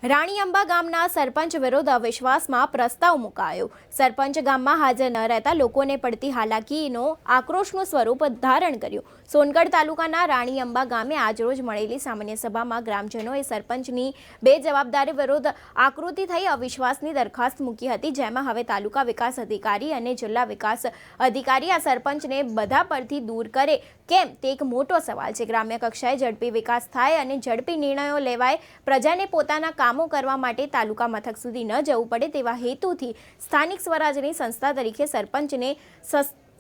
રાણી અંબા ગામના સરપંચ વિરુદ્ધ અવિશ્વાસમાં પ્રસ્તાવ મુકાયો। સરપંચ ગામમાં હાજર ન રહેતા લોકોને પડતી હાલાકીનો આક્રોશનું સ્વરૂપ ધારણ કર્યું। સોનગઢ તાલુકાના રાણી અંબા ગામે આજરોજ મળેલી સામાન્ય સભામાં ગ્રામજનોએ સરપંચની બેજવાબદારી વિરુદ્ધ આકૃતિ થઈ અવિશ્વાસની દરખાસ્ત મૂકી હતી, જેમાં હવે તાલુકા વિકાસ અધિકારી અને જિલ્લા વિકાસ અધિકારી આ સરપંચને બધા પરથી દૂર કરે કેમ તે એક મોટો સવાલ છે। ગ્રામ્ય કક્ષાએ ઝડપી વિકાસ થાય અને ઝડપી નિર્ણયો લેવાય, પ્રજાને પોતાના કામો કરવા માટે તાલુકા મથક સુધી ન જવું પડે તેવા હેતુથી સ્થાનિક સ્વરાજની સંસ્થા તરીકે સરપંચને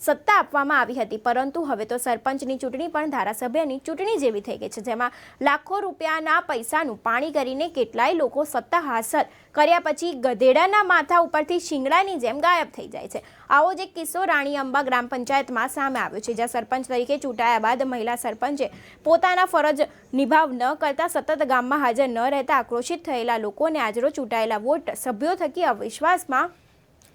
સત્તા આપવામાં આવી હતી, પરંતુ હવે તો સરપંચની ચૂંટણી પણ ધારાસભ્યની ચૂંટણી જેવી થઈ ગઈ છે, જેમાં લાખો રૂપિયાના પૈસાનું પાણી કરીને કેટલાય લોકો સત્તા હાંસલ કર્યા પછી ગધેડાના માથા ઉપરથી શિંગડાની જેમ ગાયબ થઈ જાય છે। આવો જ એક કિસ્સો રાણી અંબા ગ્રામ પંચાયતમાં સામે આવ્યો છે, જ્યાં સરપંચ તરીકે ચૂંટાયા બાદ મહિલા સરપંચે પોતાના ફરજ નિભાવ ન કરતા સતત ગામમાં હાજર ન રહેતા આક્રોશિત થયેલા લોકોને આજરોજ ચૂંટાયેલા વોટ સભ્યો થકી અવિશ્વાસમાં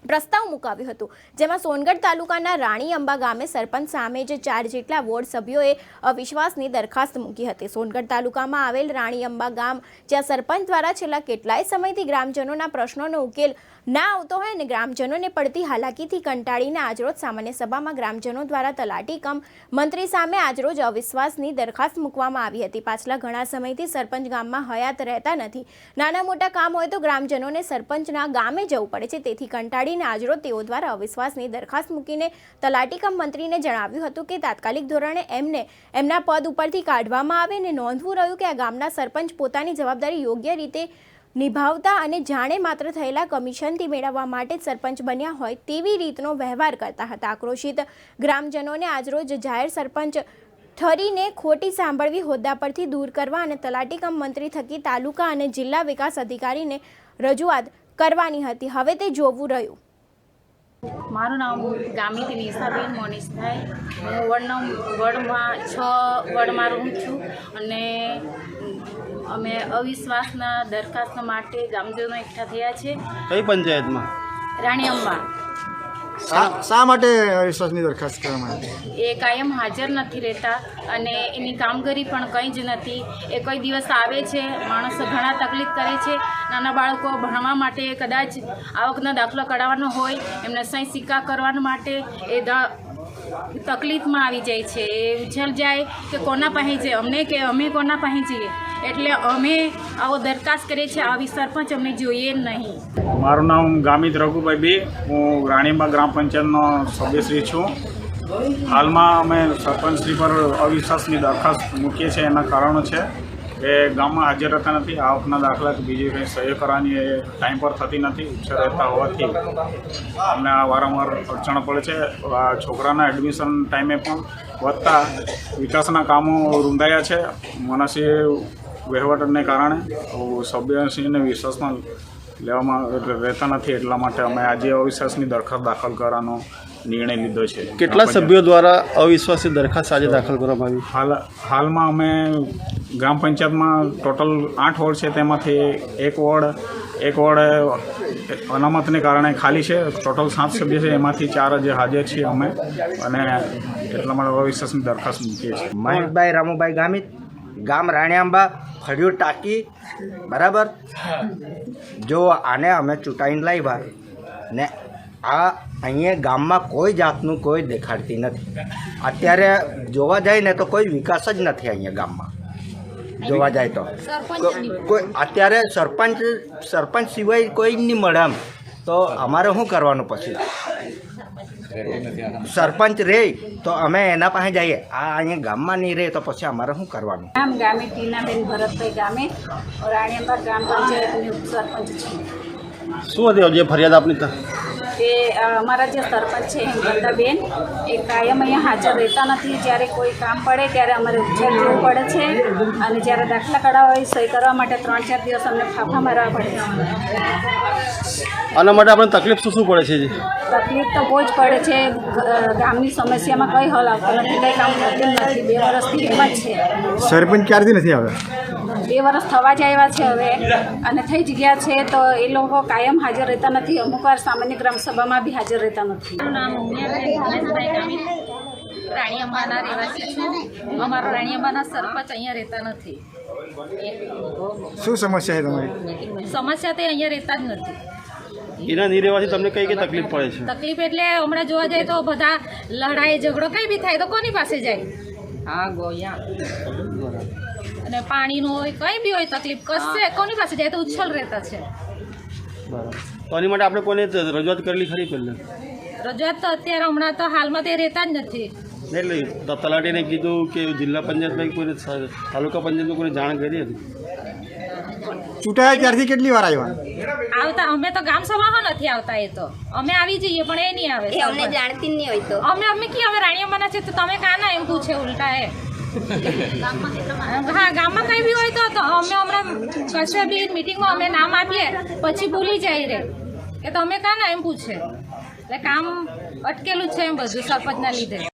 પ્રસ્તાવ મુકાવ્યો હતો, જેમાં સોનગઢ તાલુકાના રાણી અંબા ગામે સરપંચ સામે જ 4 જેટલા વોર્ડ સભ્યોએ અવિશ્વાસની દરખાસ્ત મૂકી હતી। સોનગઢ તાલુકામાં આવેલ રાણી અંબા ગામ, જ્યાં સરપંચ દ્વારા છેલ્લા કેટલાય સમયથી ગ્રામજનોના પ્રશ્નોનો ઉકેલ ના આવતો હોય અને ગ્રામજનોને પડતી હાલાકીથી કંટાળીને આજરોજ સામાન્ય સભામાં ગ્રામજનો દ્વારા તલાટી કમ મંત્રી સામે આજરોજ અવિશ્વાસની દરખાસ્ત મૂકવામાં આવી હતી। પાછલા ઘણા સમયથી સરપંચ ગામમાં હયાત રહેતા નથી, નાના મોટા કામ હોય તો ગ્રામજનોને સરપંચના ગામે જવું પડે છે, તેથી કંટાળીને આજરોજ તેઓ દ્વારા અવિશ્વાસની દરખાસ્ત મૂકીને તલાટી કમ મંત્રીને જણાવ્યું હતું કે તાત્કાલિક ધોરણે એમને એમના પદ ઉપરથી કાઢવામાં આવે અને નોંધવું રહ્યું કે આ ગામના સરપંચ પોતાની જવાબદારી યોગ્ય રીતે નિભાવતા અને જાણે માત્ર થયેલા કમિશનથી મેળવવા માટે જ સરપંચ બન્યા હોય તેવી રીતનો વ્યવહાર કરતા હતા। આક્રોશિત ગ્રામજનોને આજરોજ જાહેર સરપંચ ઠરીને ખોટી સાંભળવી હોદ્દા પરથી દૂર કરવા અને તલાટી કમ મંત્રી થકી તાલુકા અને જિલ્લા વિકાસ અધિકારીને રજૂઆત કરવાની હતી, હવે તે જોવું રહ્યું। મારું નામ ગામિતી નિશાબેન મોનિશભાઈ, હું વડમાં 6 વડમાં રહું છું અને અમે અવિશ્વાસના દરખાસ્ત માટે ગામજનો એકઠા થયા છે। કઈ પંચાયતમાં? રાણી અંબા। શા માટે અવિશ્વાસની દરખાસ્ત કરવામાં આવી? એ કાયમ હાજર નથી રહેતા અને એની કામગીરી પણ કંઈ જ નથી। એ કોઈ દિવસ આવે છે, માણસો ઘણા તકલીફ કરે છે, નાના બાળકો ભણવા માટે કદાચ આવકનો દાખલો કઢાવવાનો હોય, એમને સહી સિક્કા કરવા માટે એ તકલીફમાં આવી જાય છે। એ ઉછળ જાય કે કોના પાસે છે અમને, કે અમે કોના પાસે જઈએ, એટલે અમે આવો દરખાસ્ત કરીએ છીએ, આવી સરપંચ અમને જોઈએ નહીં। મારું નામ ગામિત રઘુભાઈ બી, હું રાણીંબા ગ્રામ પંચાયતનો સભ્યશ્રી છું। હાલમાં અમે સરપંચશ્રી પર અવિશ્વાસની દરખાસ્ત મૂકીએ છીએ। એના કારણો છે કે ગામમાં હાજર રહેતા નથી, આવકના દાખલા કે બીજી કંઈ સહી કરવાની એ ટાઈમ પર થતી નથી, ઉછેર રહેતા હોવાથી અમને આ વારંવાર અડચણ પડે છે। આ છોકરાના એડમિશન ટાઈમે પણ વધતા વિકાસના કામો રૂંધાયા છે મનસ્વી વહીવટને કારણે, સભ્યશ્રીને વિશ્વાસમાં લેવામાં રહેતા નથી, એટલા માટે અમે આજે અવિશ્વાસની દરખાસ્ત દાખલ કરવાનો નિર્ણય લીધો છે। કેટલા સભ્યો દ્વારા અવિશ્વાસની દરખાસ્ત આજે દાખલ કરવામાં આવી? હાલમાં અમે ગ્રામ પંચાયતમાં ટોટલ 8 વોર્ડ છે, તેમાંથી એક વોર્ડ અનામતને કારણે ખાલી છે। ટોટલ 7 સભ્ય છે, એમાંથી 4 જ હાજર છીએ અમે, અને એટલા માટે અવિશ્વાસની દરખાસ્ત મૂકીએ છીએ। મહેશભાઈ રામુભાઈ ગામિત, ગામ રાણી અંબા, ફળિયું ટાંકી, બરાબર। જો આને અમે ચૂંટાઈને લાવ્યા ને આ અહીંયા ગામમાં કોઈ જાતનું કોઈ દેખાડતી નથી। અત્યારે જોવા જાય ને તો કોઈ વિકાસ જ નથી અહીંયા ગામમાં, જોવા જાય તો કોઈ અત્યારે સરપંચ સિવાય કોઈ નહીં મળે એમ, તો અમારે શું કરવાનું? પછી સરપંચ રહે તો અમે એના પાસે જઈએ, આ અહીંયા ગામમાં નહીં રહે તો પછી અમારે શું કરવાનું? નામ ગામે ટીનાબેન ભરતભાઈ ગામે, રાણી અંબા ગ્રામ પંચાયતની ઉપસરપંચ છું। શું હતી જે ફરિયાદ આપની? તે અમારા જે સરપંચ છે હેમંતાબેન, એ કાયમ અહીંયા હાજર રહેતા નથી। જ્યારે કોઈ કામ પડે ત્યારે અમારે ઉછેર જવું પડે છે, અને જ્યારે દાખલા કઢાવવા હોય, સહી કરવા માટે 3-4 દિવસ અમને ફાફા મારવા પડે છે। આના માટે આપણે તકલીફ શું પડે છે? તકલીફ તો બહુ જ પડે છે, ગામની સમસ્યામાં કંઈ હલ આવતો નથી, કંઈ કામ થતું નથી। 2 વર્ષથી એમ જ છે। સરપંચ ક્યારથી નથી આવ્યા? 2 વર્ષ થવા જ આવ્યા છે હવે, અને થઈ જ ગયા છે, તો એ લોકો કાયમ હાજર રહેતા નથી, અમુક વાર સામાન્ય ગ્રામસભામાં બી હાજર રહેતા નથી। મારું નામ ઉમિયાબેન ગામિત, રાણી અંબાના રહેવાસી છું। અમારા રાણી અંબાના સરપંચ અહીંયા રહેતા નથી। શું સમસ્યા છે તમારી? સમસ્યા તે અહીંયા રહેતા જ નથી. એના નહીં રહેવાથી તમને કઈ કઈ તકલીફ પડે છે? તકલીફ એટલે હમણાં જોવા જાય તો બધા લડાઈ ઝઘડો કંઈ બી થાય તો કોની પાસે જાય? હા ગોયા. અને પાણીનું હોય કંઈ બી હોય તકલીફ કશે કોની પાસે જાય તો ઉછળ રહેતા છે. બરાબર. તો આની માટે આપણે કોને રજૂઆત કરેલી ખરી પહેલાં? રજૂઆત તો અત્યારે હમણાં તો હાલમાં તે રહેતા જ નથી. એટલે તલાટીને કીધું કે જિલ્લા પંચાયતમાં કોઈને તાલુકા પંચાયતમાં કોઈને જાણ કરી હતી? ચૂંટાયા ત્યારથી કેટલી વાર આવ્યા? આવતા અમે તો ગામ સભામાં નથી આવતા. એ તો અમે આવી જઈએ પણ એ નહીં આવે. અમને જાણતી નહીં હોય તો અમે કી અમે રાણીઅમ્માના છે તો તમે કાના એમ પૂછે ઉલટા એ. હા ગામમાં કંઈ બી હોય તો અમે હમણાં કશે બી મિટિંગમાં અમે નામ આપીએ પછી ભૂલી જાય રે કે તમે કાના એમ પૂછે. એટલે કામ અટકેલું જ છે એમ બધું સરપંચના લીધે.